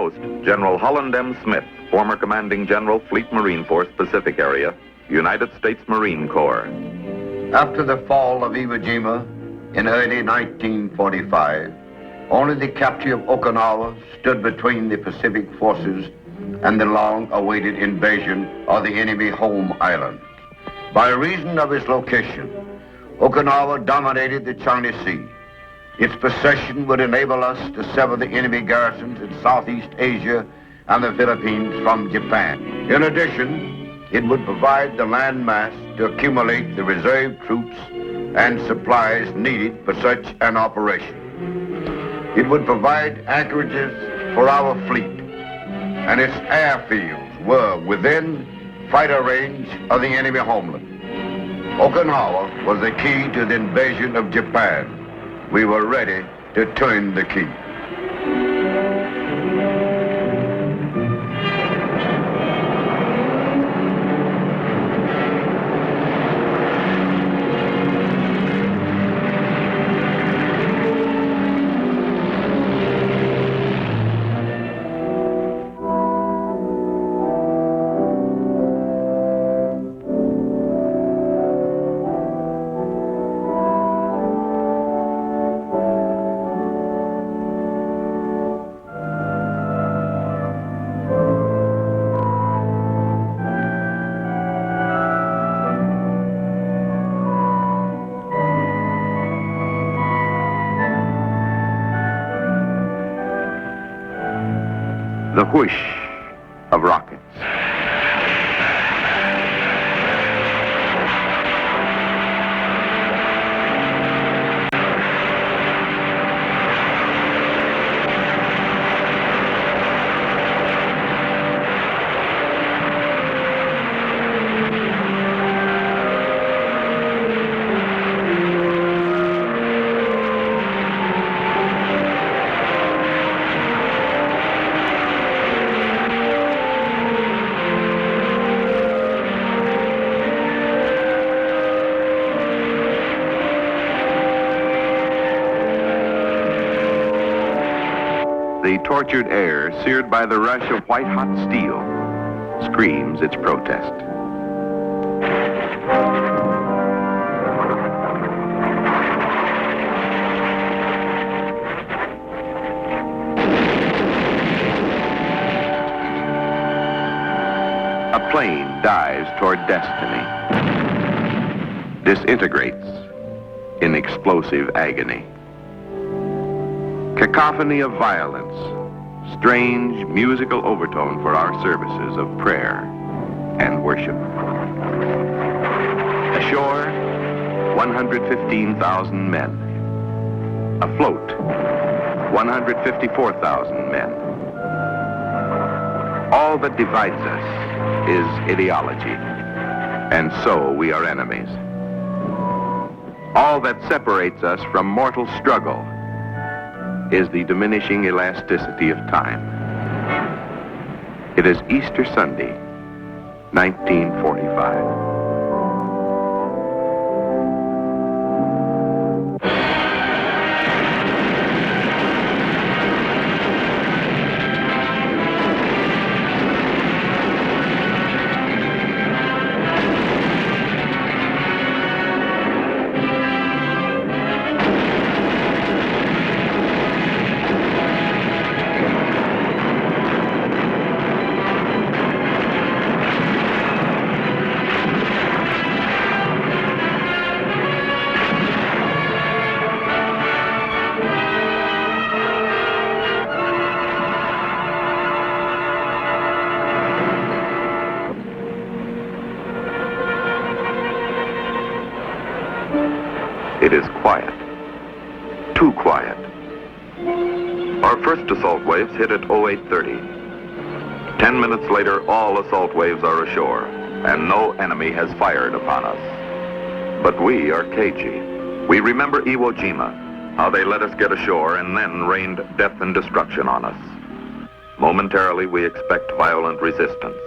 host, General Holland M. Smith, former Commanding General, Fleet Marine Force, Pacific Area, United States Marine Corps. After the fall of Iwo Jima in early 1945, only the capture of Okinawa stood between the Pacific forces and the long-awaited invasion of the enemy home island. By reason of its location, Okinawa dominated the China Sea. Its possession would enable us to sever the enemy garrisons in Southeast Asia and the Philippines from Japan. In addition, it would provide the land mass to accumulate the reserve troops and supplies needed for such an operation. It would provide anchorages for our fleet, and its airfields were within fighter range of the enemy homeland. Okinawa was the key to the invasion of Japan. We were ready to turn the key. The whoosh of rockets. The tortured air, seared by the rush of white-hot steel, screams its protest. A plane dives toward destiny, disintegrates in explosive agony. Cacophony of violence, strange musical overtone for our services of prayer and worship. Ashore, 115,000 men. Afloat, 154,000 men. All that divides us is ideology, and so we are enemies. All that separates us from mortal struggle is the diminishing elasticity of time. It is Easter Sunday, 1945. It is quiet. Too quiet. Our first assault waves hit at 0830. 10 minutes later, all assault waves are ashore, and no enemy has fired upon us. But we are cagey. We remember Iwo Jima, how they let us get ashore and then rained death and destruction on us. Momentarily, we expect violent resistance.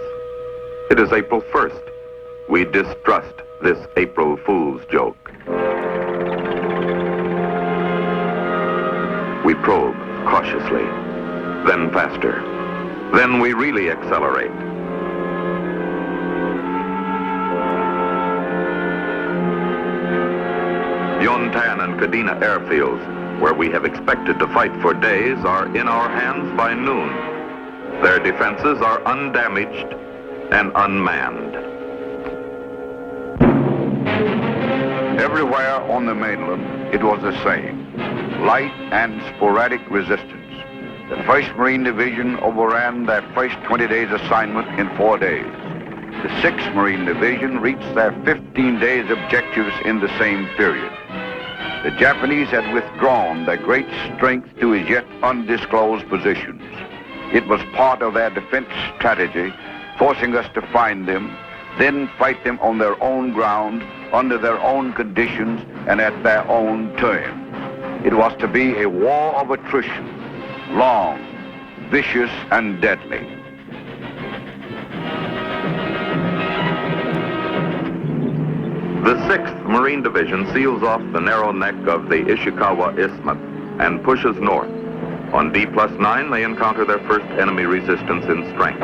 It is April 1st. We distrust this April Fool's joke. We probe cautiously, then faster, Then we really accelerate. Yontan and Kadena airfields, where we have expected to fight for days, are in our hands by noon. Their defenses are undamaged and unmanned. Everywhere on the mainland, it was the same. Light and sporadic resistance. The 1st Marine Division overran their first 20 days assignment in 4 days. The 6th Marine Division reached their 15 days objectives in the same period. The Japanese had withdrawn their great strength to as yet undisclosed positions. It was part of their defense strategy, forcing us to find them, then fight them on their own ground, under their own conditions, and at their own terms. It was to be a war of attrition, long, vicious, and deadly. The 6th Marine Division seals off the narrow neck of the Ishikawa Isthmus and pushes north. On D+9, they encounter their first enemy resistance in strength.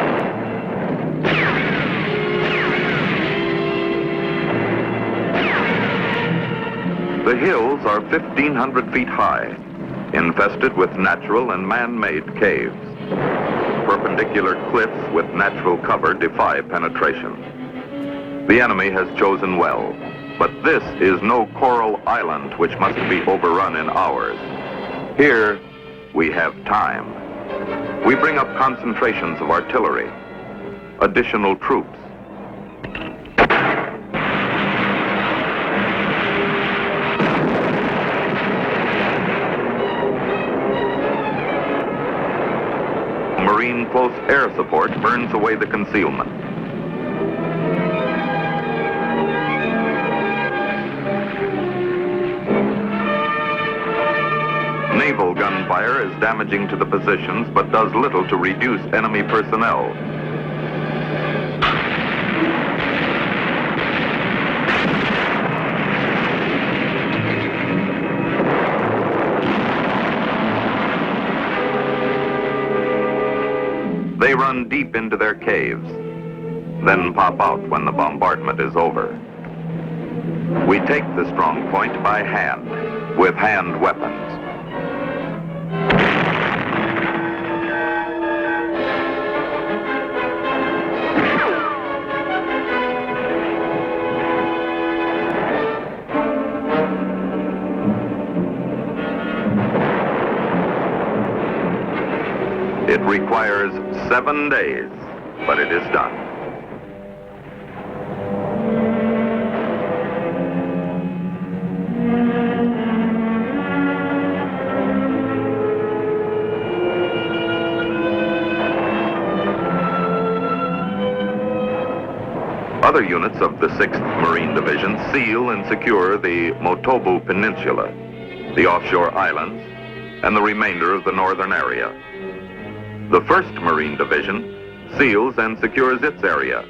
The hills are 1,500 feet high, infested with natural and man-made caves. Perpendicular cliffs with natural cover defy penetration. The enemy has chosen well, but this is no coral island which must be overrun in hours. Here, we have time. We bring up concentrations of artillery, additional troops. Marine close air support burns away the concealment. Naval gunfire is damaging to the positions, but does little to reduce enemy personnel. They run deep into their caves, then pop out when the bombardment is over. We take the strong point by hand, with hand weapons. It requires 7 days, but it is done. Other units of the 6th Marine Division seal and secure the Motobu Peninsula, the offshore islands, and the remainder of the northern area. The 1st Marine Division seals and secures its area,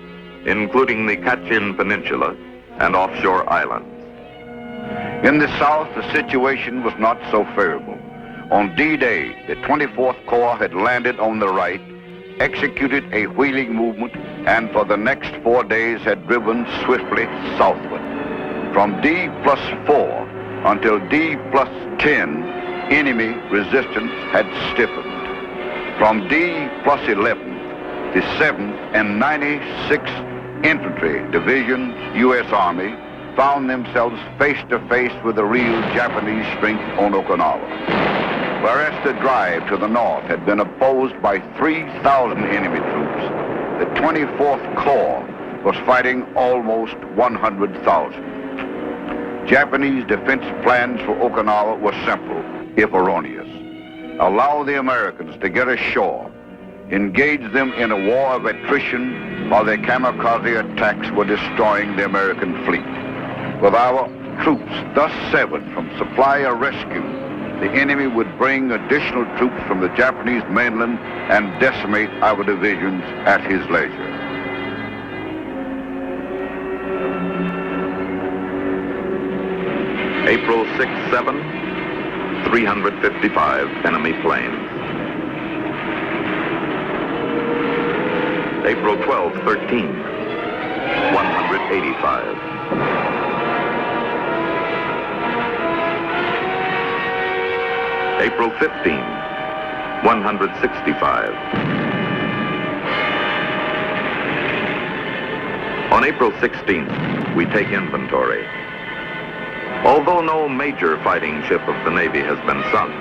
including the Kachin Peninsula and offshore islands. In the south, the situation was not so favorable. On D-Day, the 24th Corps had landed on the right, executed a wheeling movement, and for the next 4 days had driven swiftly southward. From D+4 until D+10, enemy resistance had stiffened. From D+11, the 7th and 96th Infantry Divisions, U.S. Army, found themselves face to face with the real Japanese strength on Okinawa. Whereas the drive to the north had been opposed by 3,000 enemy troops, the 24th Corps was fighting almost 100,000. Japanese defense plans for Okinawa were simple, if erroneous. Allow the Americans to get ashore, engage them in a war of attrition while their kamikaze attacks were destroying the American fleet. With our troops thus severed from supply or rescue, the enemy would bring additional troops from the Japanese mainland and decimate our divisions at his leisure. April 6-7, 355 enemy planes. April 12, 13, 185. April 15, 165. On April 16th, we take inventory. Although no major fighting ship of the Navy has been sunk,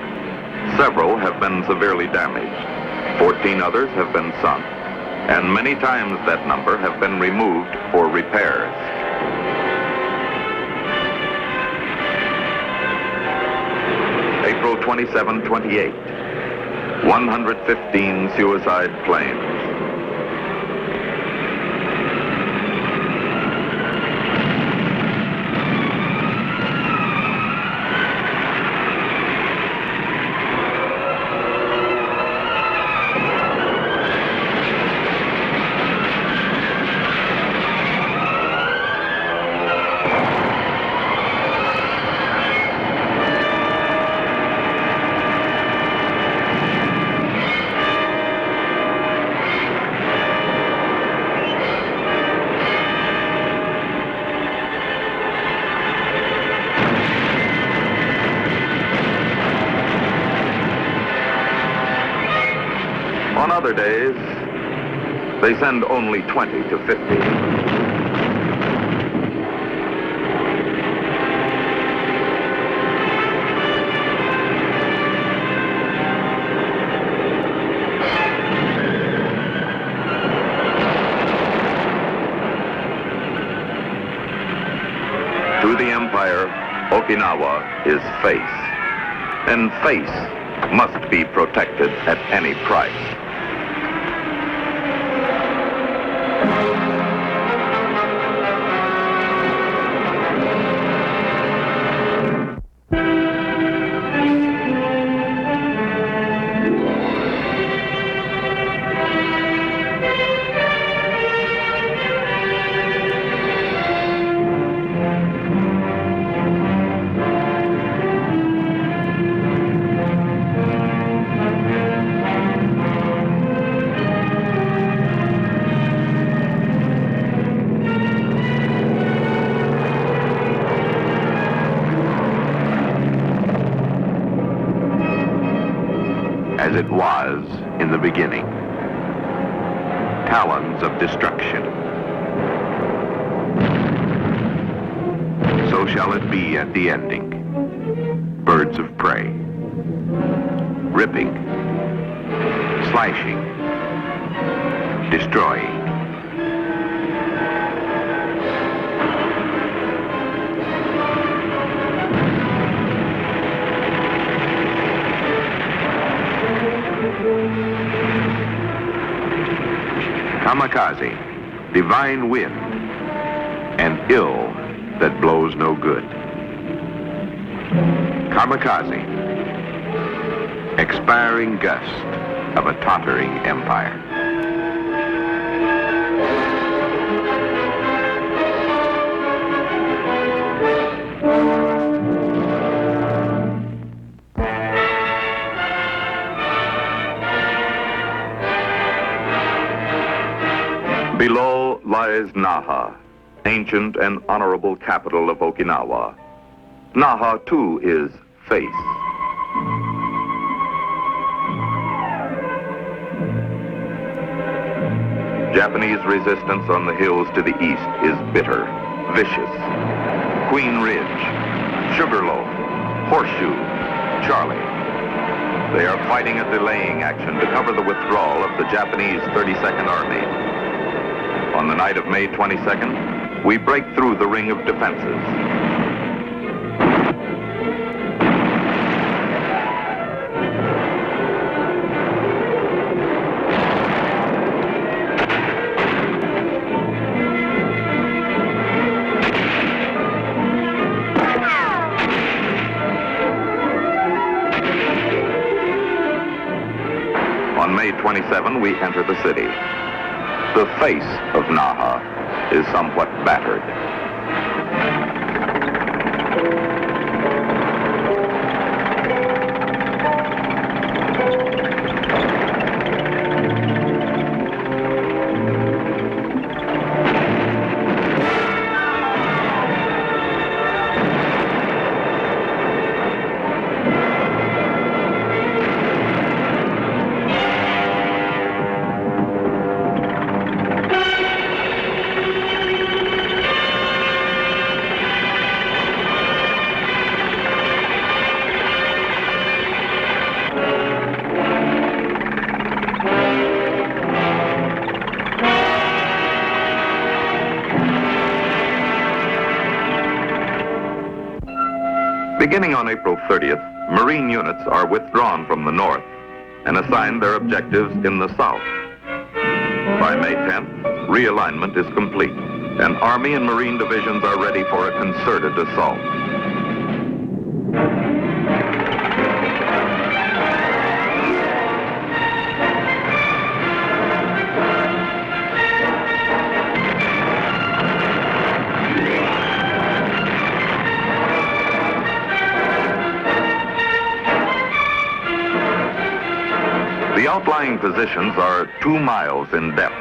several have been severely damaged. 14 others have been sunk, and many times that number have been removed for repairs. April 27, 28, 115 suicide planes. On other days, they send only 20 to 50. To the Empire, Okinawa is face. And face must be protected at any price. As it was in the beginning. Talons of destruction. So shall it be at the ending. Birds of prey. Ripping. Slashing. Destroying. Kamikaze, divine wind, and ill that blows no good. Kamikaze, expiring gust of a tottering empire. Below lies Naha, ancient and honorable capital of Okinawa. Naha, too, is face. Japanese resistance on the hills to the east is bitter, vicious. Queen Ridge, Sugarloaf, Horseshoe, Charlie. They are fighting a delaying action to cover the withdrawal of the Japanese 32nd Army. On the night of May 22nd, we break through the ring of defenses. On May 27, we enter the city. The face of Naha is somewhat battered. Beginning on April 30th, Marine units are withdrawn from the north and assigned their objectives in the south. By May 10th, realignment is complete, and Army and Marine divisions are ready for a concerted assault. The outlying positions are 2 miles in depth.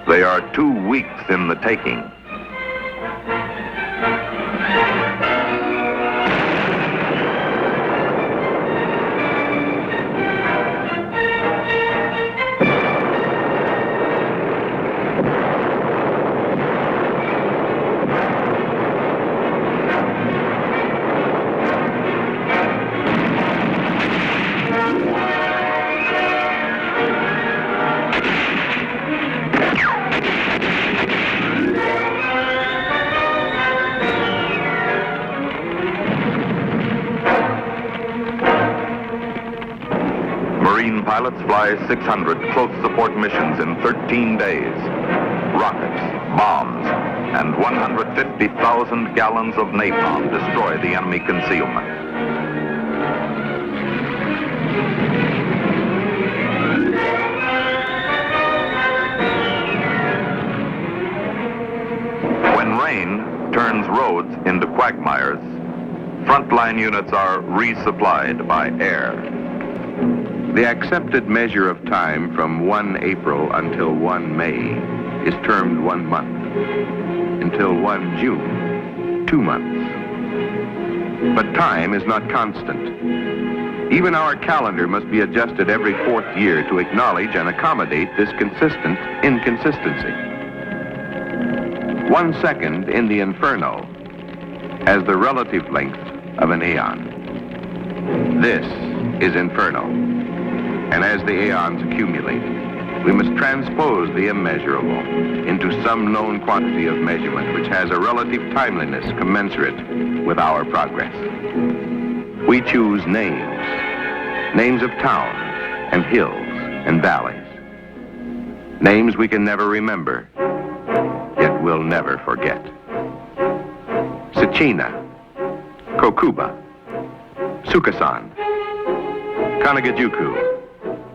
They are 2 weeks in the taking. Marine pilots fly 600 close support missions in 13 days. Rockets, bombs, and 150,000 gallons of napalm destroy the enemy concealment. When rain turns roads into quagmires, frontline units are resupplied by air. The accepted measure of time from 1 April until 1 May is termed 1 month. Until 1 June, 2 months. But time is not constant. Even our calendar must be adjusted every 4th year to acknowledge and accommodate this consistent inconsistency. 1 second in the inferno has the relative length of an aeon. This is inferno. And as the aeons accumulate, we must transpose the immeasurable into some known quantity of measurement which has a relative timeliness commensurate with our progress. We choose names of towns and hills and valleys. Names we can never remember, yet we'll never forget. Tsuchina, Kokuba, Sukasan, Kanagajuku,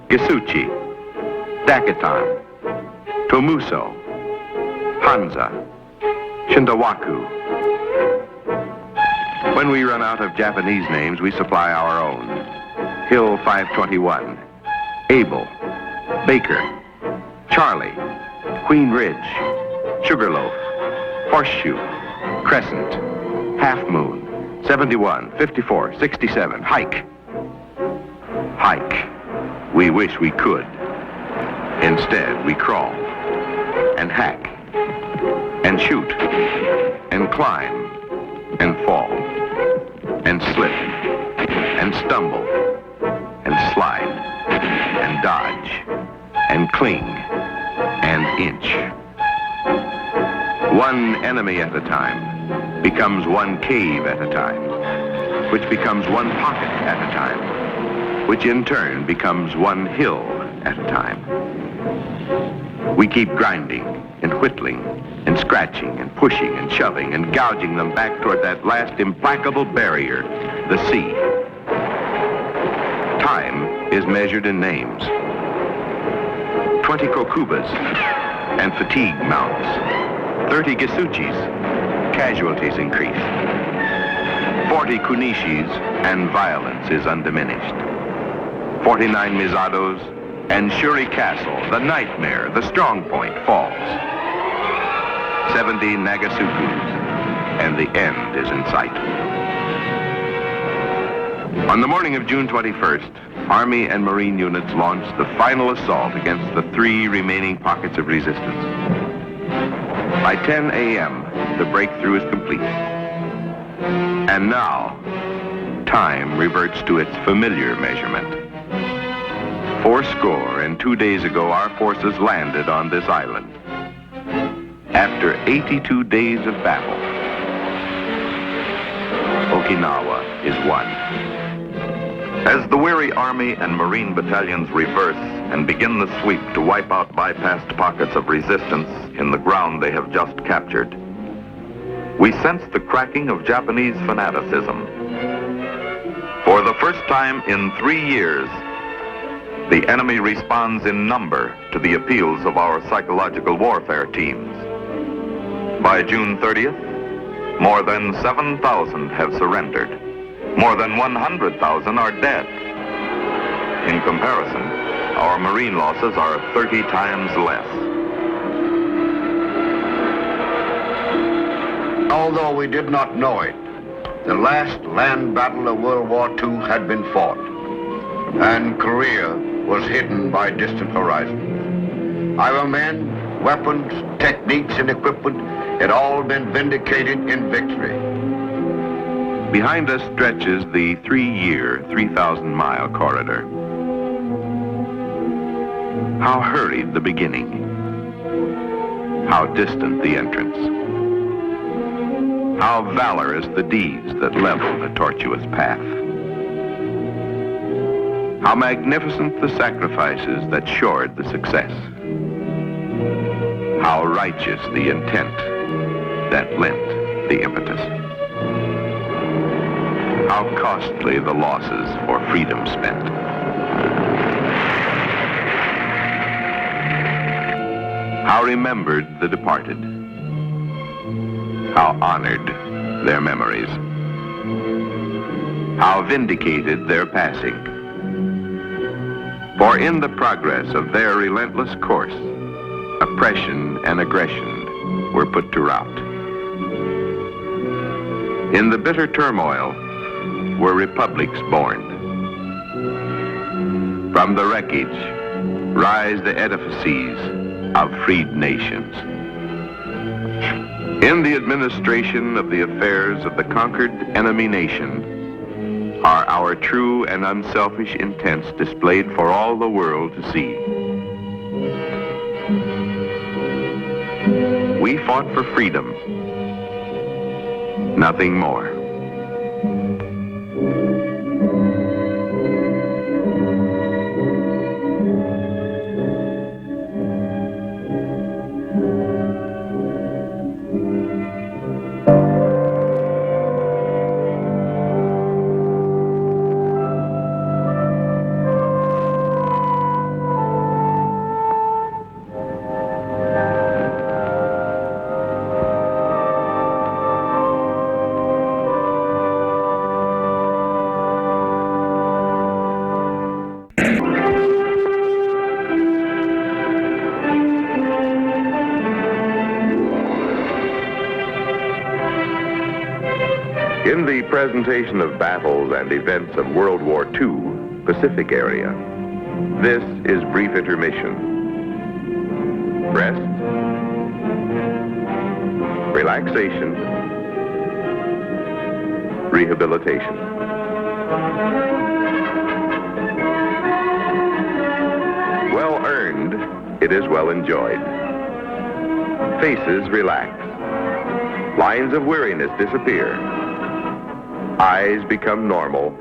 Gisuchi, Dakitan, Tomuso, Hanza, Shindawaku. When we run out of Japanese names, we supply our own. Hill 521, Abel, Baker, Charlie, Queen Ridge, Sugarloaf, Horseshoe, Crescent, Half Moon, 71, 54, 67, Hike. Hike. We wish we could. Instead, we crawl and hack and shoot and climb and fall and slip and stumble and slide and dodge and cling and inch. One enemy at a time becomes one cave at a time, which becomes one pocket at a time, which in turn becomes one hill at a time. We keep grinding and whittling and scratching and pushing and shoving and gouging them back toward that last implacable barrier, the sea. Time is measured in names. 20 Kokubas and fatigue mounts. 30 Gisuchis, casualties increase. 40 Kunishis and violence is undiminished. 49 Mizados and Shuri Castle, the nightmare, the strong point, falls. 70 Nagasukus, and the end is in sight. On the morning of June 21st, Army and Marine units launched the final assault against the 3 remaining pockets of resistance. By 10 a.m., the breakthrough is complete. And now, time reverts to its familiar measurement. 82 days ago, our forces landed on this island. After 82 days of battle, Okinawa is won. As the weary Army and Marine battalions reverse and begin the sweep to wipe out bypassed pockets of resistance in the ground they have just captured, we sense the cracking of Japanese fanaticism. For the first time in 3 years, the enemy responds in number to the appeals of our psychological warfare teams. By June 30th, more than 7,000 have surrendered. More than 100,000 are dead. In comparison, our Marine losses are 30 times less. Although we did not know it, the last land battle of World War II had been fought, and Korea was hidden by distant horizons. Our men, weapons, techniques, and equipment had all been vindicated in victory. Behind us stretches the 3-year, 3,000-mile corridor. How hurried the beginning. How distant the entrance. How valorous the deeds that leveled the tortuous path. How magnificent the sacrifices that shored the success. How righteous the intent that lent the impetus. How costly the losses for freedom spent. How remembered the departed. How honored their memories. How vindicated their passing. For in the progress of their relentless course, oppression and aggression were put to rout. In the bitter turmoil were republics born. From the wreckage rise the edifices of freed nations. In the administration of the affairs of the conquered enemy nation are our true and unselfish intents displayed for all the world to see. We fought for freedom, nothing more. In the presentation of battles and events of World War II, Pacific area, this is brief intermission. Rest, relaxation, rehabilitation. Well earned, it is well enjoyed. Faces relax. Lines of weariness disappear. Eyes become normal,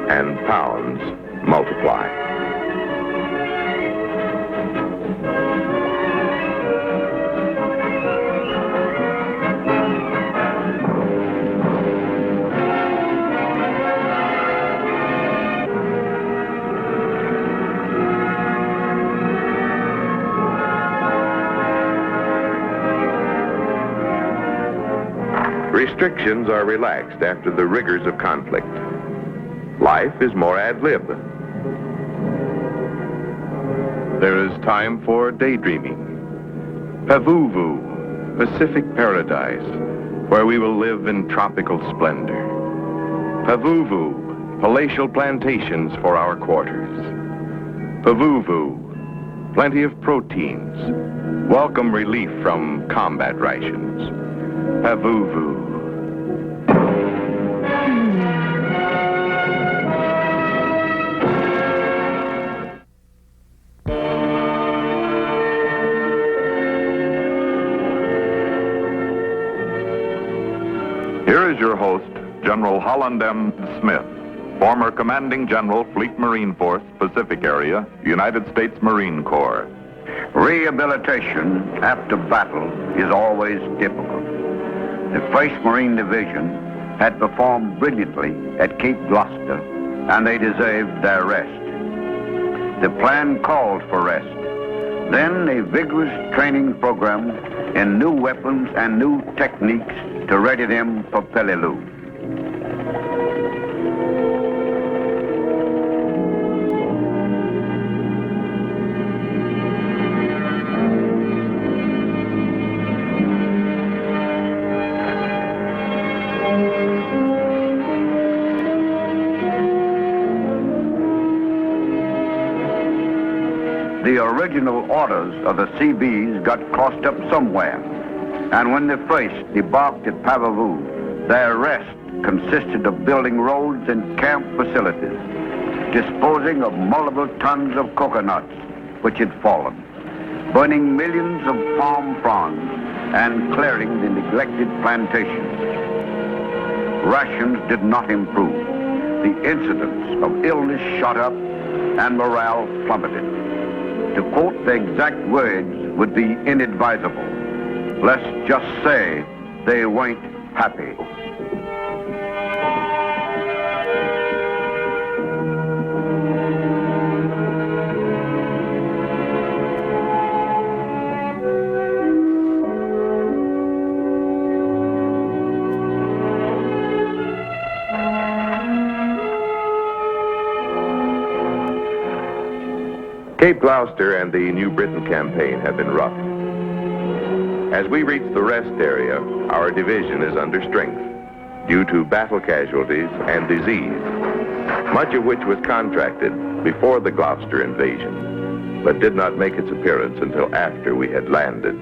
and pounds multiply. Restrictions are relaxed after the rigors of conflict. Life is more ad lib. There is time for daydreaming. Pavuvu, Pacific paradise, where we will live in tropical splendor. Pavuvu, palatial plantations for our quarters. Pavuvu, plenty of proteins, welcome relief from combat rations. Pavuvu. Here is your host, General Holland M. Smith, former Commanding General, Fleet Marine Force, Pacific Area, United States Marine Corps. Rehabilitation after battle is always difficult. The 1st Marine Division had performed brilliantly at Cape Gloucester, and they deserved their rest. The plan called for rest. Then a vigorous training program in new weapons and new techniques to ready them for Peleliu. The original orders of the CBs got crossed up somewhere, and when the 1st debarked at Papavu, their rest consisted of building roads and camp facilities, disposing of multiple tons of coconuts which had fallen, burning millions of palm fronds, and clearing the neglected plantations. Rations did not improve. The incidence of illness shot up and morale plummeted. To quote the exact words would be inadvisable. Let's just say they weren't happy. Cape Gloucester and the New Britain campaign have been rough. As we reach the rest area, our division is under strength due to battle casualties and disease, much of which was contracted before the Gloucester invasion, but did not make its appearance until after we had landed.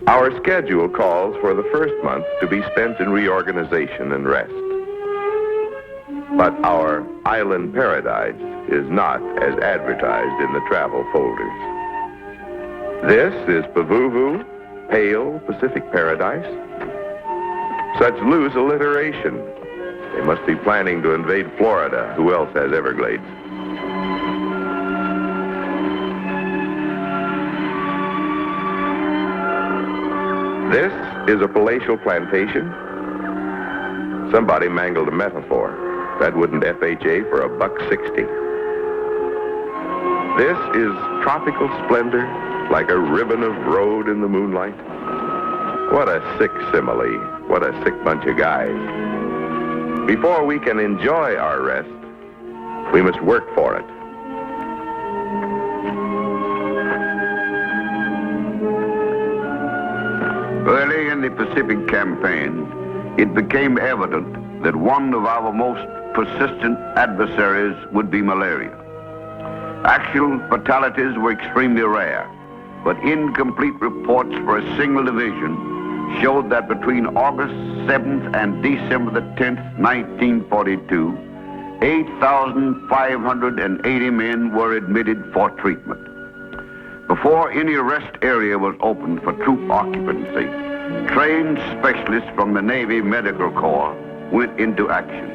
Our schedule calls for the first month to be spent in reorganization and rest. But our island paradise is not as advertised in the travel folders. This is Pavuvu, pale Pacific paradise. Such loose alliteration. They must be planning to invade Florida. Who else has Everglades? This is a palatial plantation. Somebody mangled a metaphor. That wouldn't FHA for $1.60. This is tropical splendor, like a ribbon of road in the moonlight. What a sick simile. What a sick bunch of guys. Before we can enjoy our rest, we must work for it. Early in the Pacific campaign, it became evident that one of our most persistent adversaries would be malaria. Actual fatalities were extremely rare, but incomplete reports for a single division showed that between August 7th and December the 10th, 1942, 8,580 men were admitted for treatment. Before any rest area was opened for troop occupancy, trained specialists from the Navy Medical Corps went into action.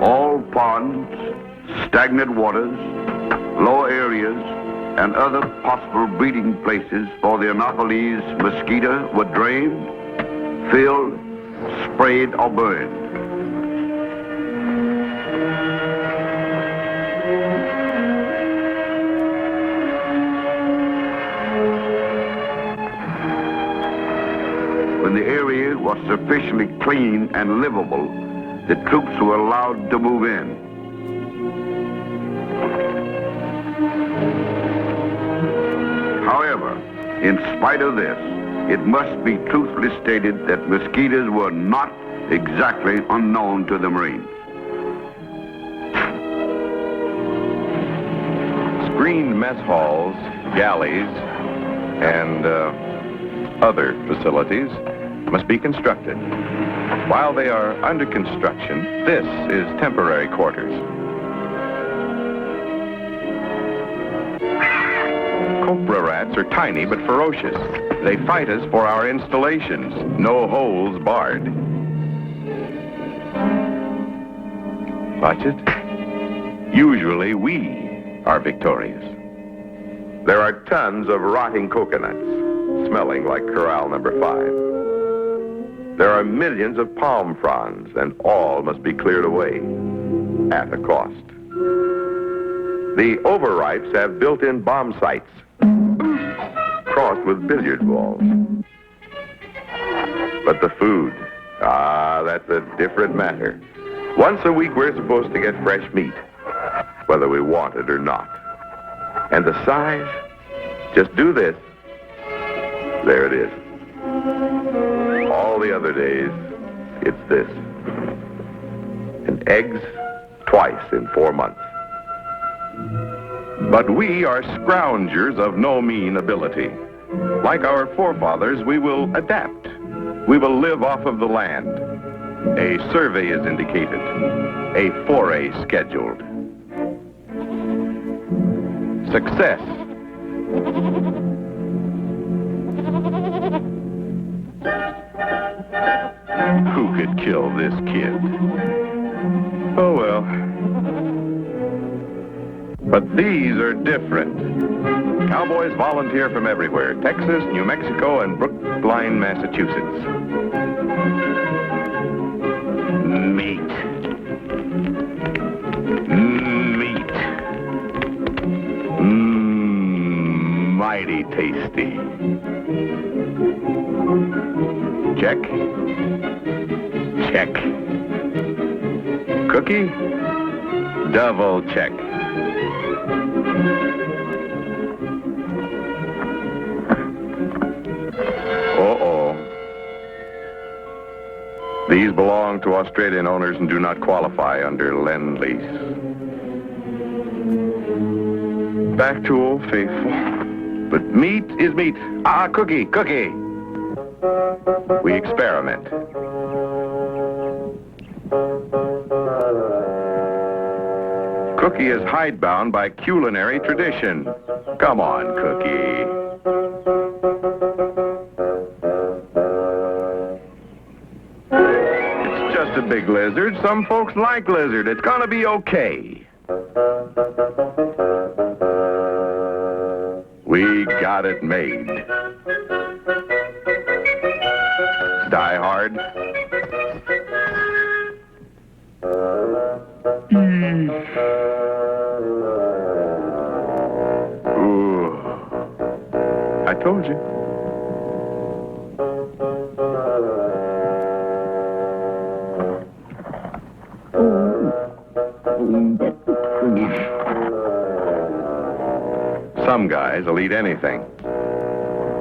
All ponds, stagnant waters, low areas, and other possible breeding places for the Anopheles mosquito were drained, filled, sprayed, or burned. When the area was sufficiently clean and livable, the troops were allowed to move in. However, in spite of this, it must be truthfully stated that mosquitoes were not exactly unknown to the Marines. Screened mess halls, galleys, and other facilities must be constructed. While they are under construction, this is temporary quarters. cobra rats are tiny but ferocious. They fight us for our installations. No holes barred. Watch it. Usually we are victorious. There are tons of rotting coconuts, smelling like corral number 5. There are millions of palm fronds, and all must be cleared away at a cost. The overripes have built-in bomb sights, crossed with billiard balls. But the food, that's a different matter. Once a week, we're supposed to get fresh meat, whether we want it or not. And the size, just do this. There it is. All the other days, it's this. And eggs, twice in 4 months. But we are scroungers of no mean ability. Like our forefathers, we will adapt. We will live off of the land. A survey is indicated. A foray scheduled. Success. Who could kill this kid? Oh well. But these are different. Cowboys volunteer from everywhere. Texas, New Mexico, and Brookline, Massachusetts. Meat. Meat. Mighty tasty. Check. Check. Cookie? Double check. Uh-oh. These belong to Australian owners and do not qualify under Lend-Lease. Back to Old Faithful. But meat is meat. Cookie, cookie. We experiment. Cookie is hidebound by culinary tradition. Come on, Cookie. It's just a big lizard. Some folks like lizard. It's gonna be okay. We got it made. Die hard. Ooh. I told you. Some guys will eat anything.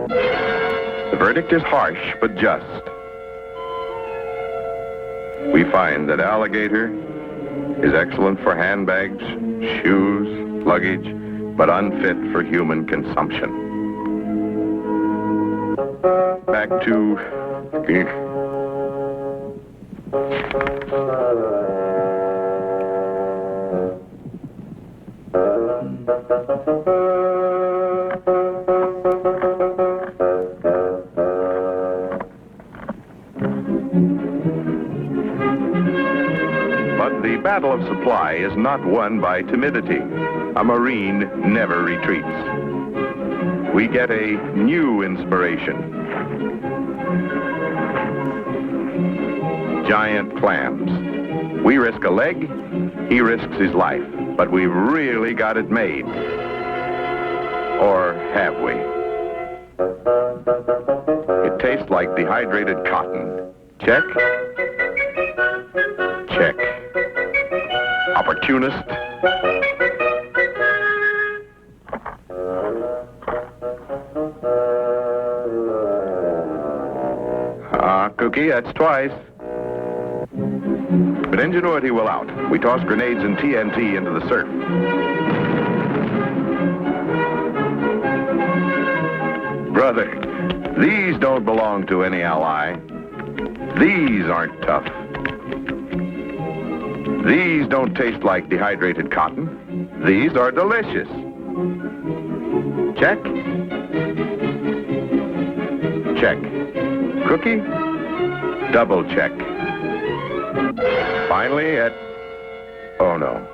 The verdict is harsh, but just. We find that alligator is excellent for handbags, shoes, luggage, but unfit for human consumption. Back to... But the battle of supply is not won by timidity. A Marine never retreats. We get a new inspiration. Giant clams. We risk a leg, he risks his life, but we really got it made. Or have we? It tastes like dehydrated cotton. Check. Check. Opportunist. Cookie, that's twice. But ingenuity will out. We toss grenades and TNT into the surf. Brother, these don't belong to any ally. These aren't tough. These don't taste like dehydrated cotton. These are delicious. Check. Check. Cookie? Double check. Finally at... Oh, no.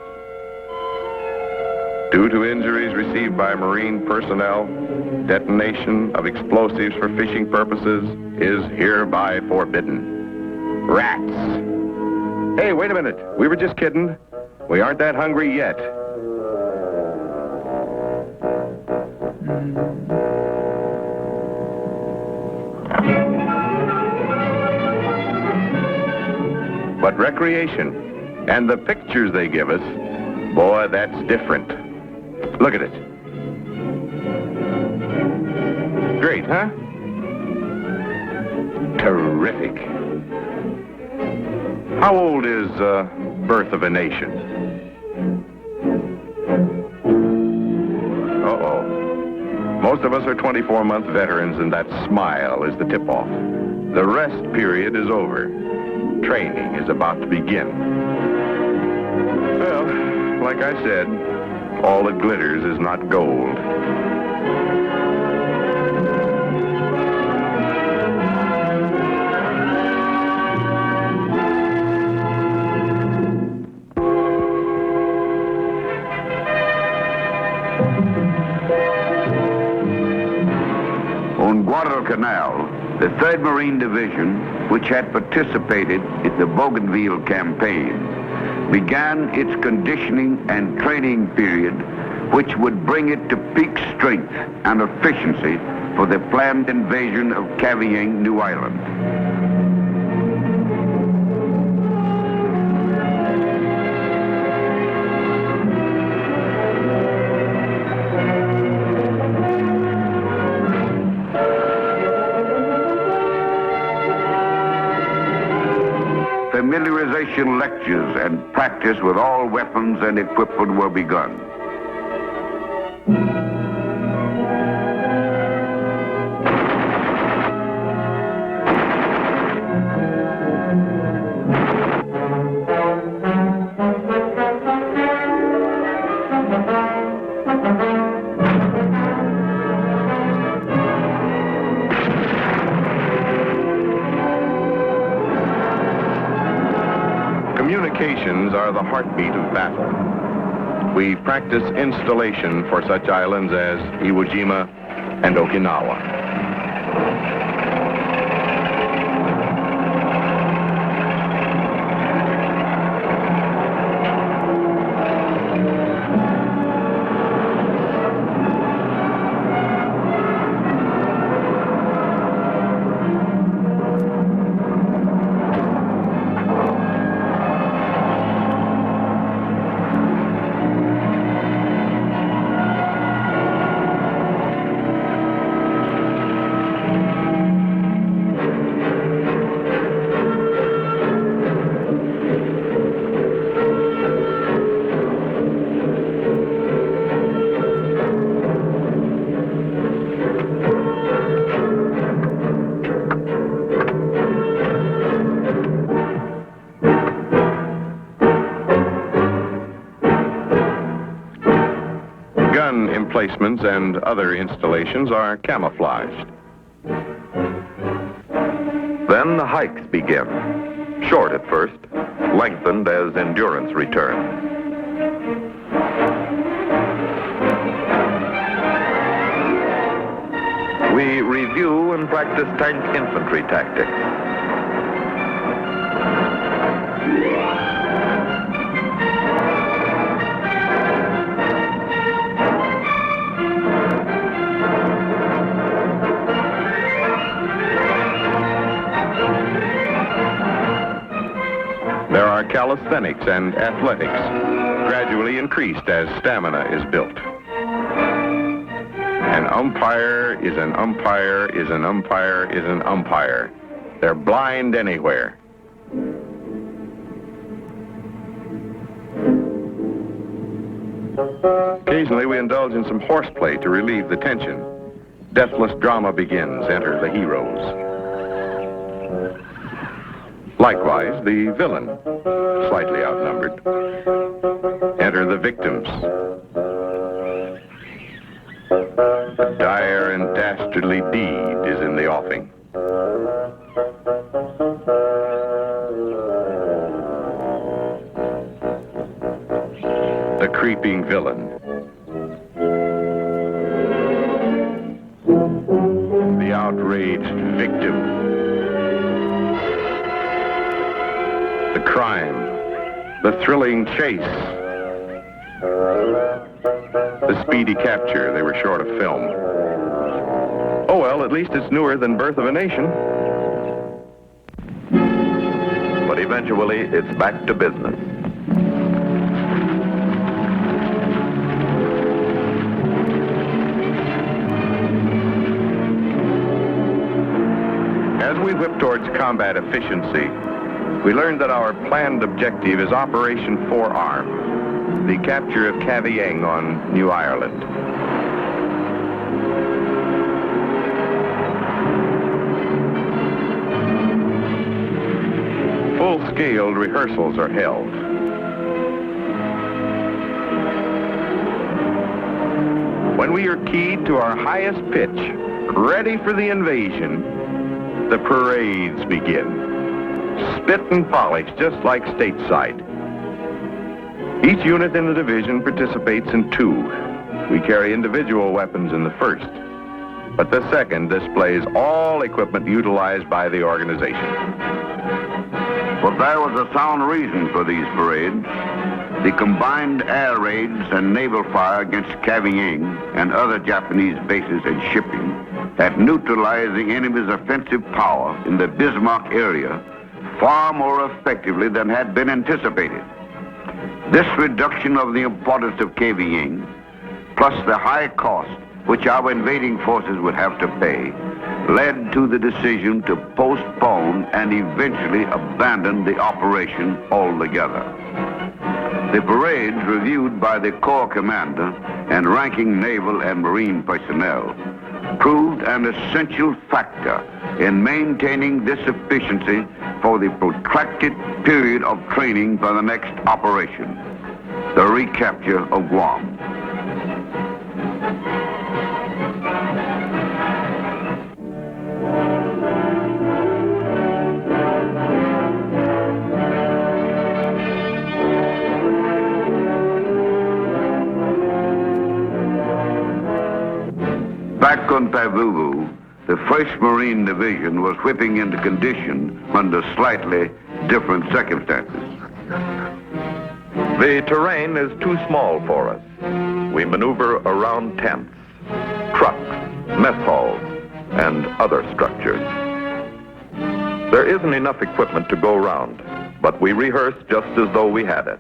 Due to injuries received by Marine personnel, detonation of explosives for fishing purposes is hereby forbidden. Rats! Hey, wait a minute. We were just kidding. We aren't that hungry yet. But recreation and the pictures they give us, boy, that's different. Look at it. Great, huh? Terrific. How old is Birth of a Nation? Uh-oh. Most of us are 24-month veterans, and that smile is the tip-off. The rest period is over. Training is about to begin. Well, like I said, all that glitters is not gold. On Guadalcanal, the 3rd Marine Division, which had participated in the Bougainville campaign, began its conditioning and training period, which would bring it to peak strength and efficiency for the planned invasion of Cavaying, New Ireland. Familiarization lectures and practice with all weapons and equipment were begun. Communications are the heartbeat of battle. We practice installation for such islands as Iwo Jima and Okinawa. Gun emplacements and other installations are camouflaged. Then the hikes begin. Short at first, lengthened as endurance returns. We review and practice tank infantry tactics. There are calisthenics and athletics, gradually increased as stamina is built. An umpire is an umpire is an umpire is an umpire. They're blind anywhere. Occasionally we indulge in some horseplay to relieve the tension. Deathless drama begins. Enter the heroes. Likewise, the villain, slightly outnumbered. Enter the victims. Dire and dastardly deed is in the offing. The creeping villain. The outraged victim. The crime. The thrilling chase. The speedy capture. They were short of film. Oh well, at least it's newer than Birth of a Nation. But eventually, it's back to business. As we whip towards combat efficiency, we learned that our planned objective is Operation Forearm, the capture of Kamikaze on New Ireland. Full-scale rehearsals are held. When we are keyed to our highest pitch, ready for the invasion, the parades begin. Spit and polish, just like stateside. Each unit in the division participates in two. We carry individual weapons in the first, but the second displays all equipment utilized by the organization. But there was a sound reason for these parades. The combined air raids and naval fire against Kamikaze and other Japanese bases and shipping had neutralized the enemy's offensive power in the Bismarck area far more effectively than had been anticipated. This reduction of the importance of Kamikaze, plus the high cost which our invading forces would have to pay, led to the decision to postpone and eventually abandon the operation altogether. The parades reviewed by the Corps Commander and ranking naval and marine personnel proved an essential factor in maintaining this efficiency for the protracted period of training for the next operation, the recapture of Guam. Back on Pavuvu, the 1st Marine Division was whipping into condition under slightly different circumstances. The terrain is too small for us. We maneuver around tents, trucks, mess halls, and other structures. There isn't enough equipment to go round, but we rehearse just as though we had it.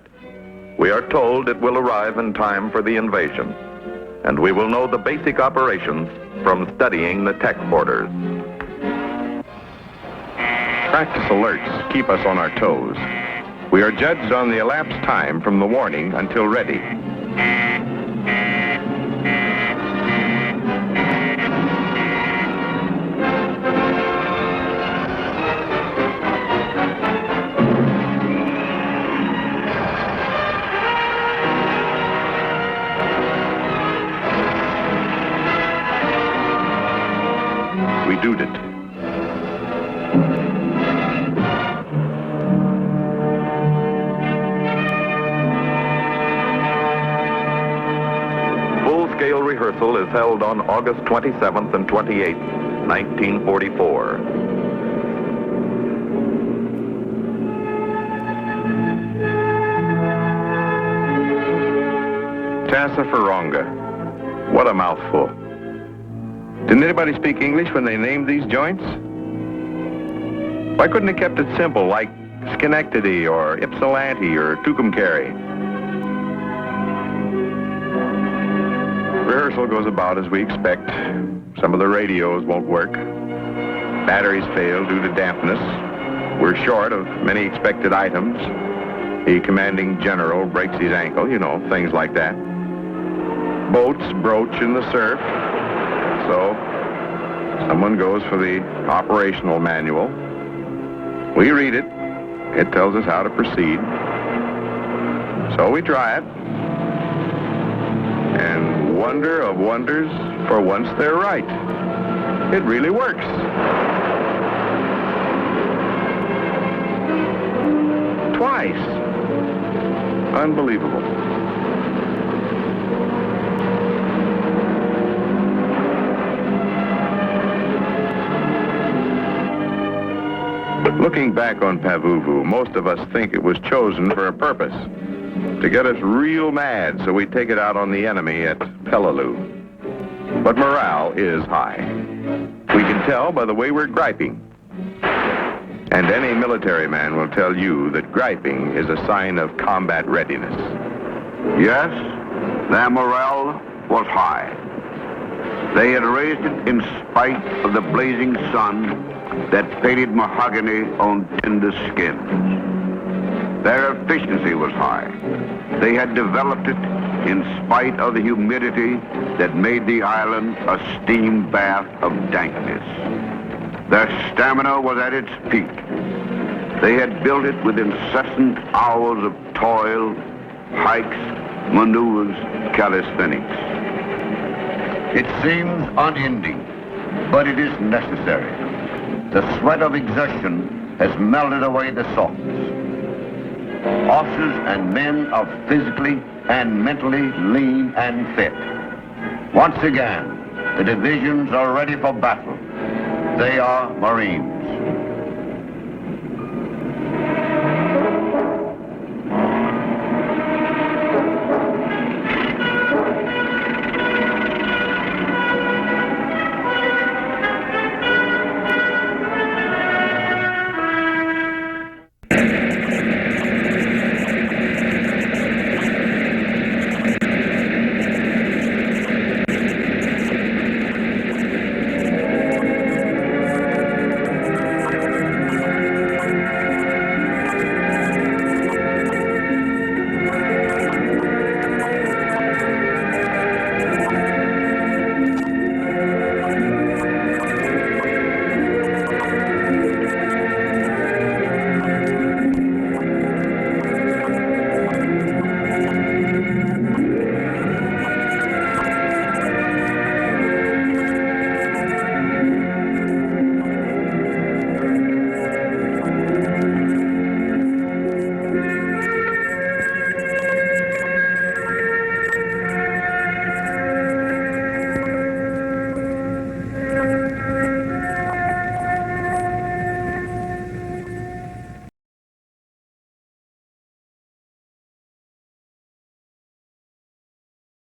We are told it will arrive in time for the invasion, and we will know the basic operations from studying the tech orders. Practice alerts keep us on our toes. We are judged on the elapsed time from the warning until ready. We doed it. Full-scale rehearsal is held on August 27th and 28th, 1944. Tassafaronga. What a mouthful. Didn't anybody speak English when they named these joints? Why couldn't they kept it simple, like Schenectady or Ypsilanti or Tucumcari? Rehearsal goes about as we expect. Some of the radios won't work. Batteries fail due to dampness. We're short of many expected items. The commanding general breaks his ankle, you know, things like that. Boats broach in the surf. So, someone goes for the operational manual. We read it. It tells us how to proceed. So we try it. And wonder of wonders, for once they're right. It really works. Twice. Unbelievable. Looking back on Pavuvu, most of us think it was chosen for a purpose, to get us real mad so we take it out on the enemy at Peleliu. But morale is high. We can tell by the way we're griping. And any military man will tell you that griping is a sign of combat readiness. Yes, their morale was high. They had raised it in spite of the blazing sun that painted mahogany on tender skins. Their efficiency was high. They had developed it in spite of the humidity that made the island a steam bath of dankness. Their stamina was at its peak. They had built it with incessant hours of toil, hikes, maneuvers, calisthenics. It seems unending, but it is necessary. The sweat of exertion has melted away the salts. Officers and men are physically and mentally lean and fit. Once again, the divisions are ready for battle. They are Marines.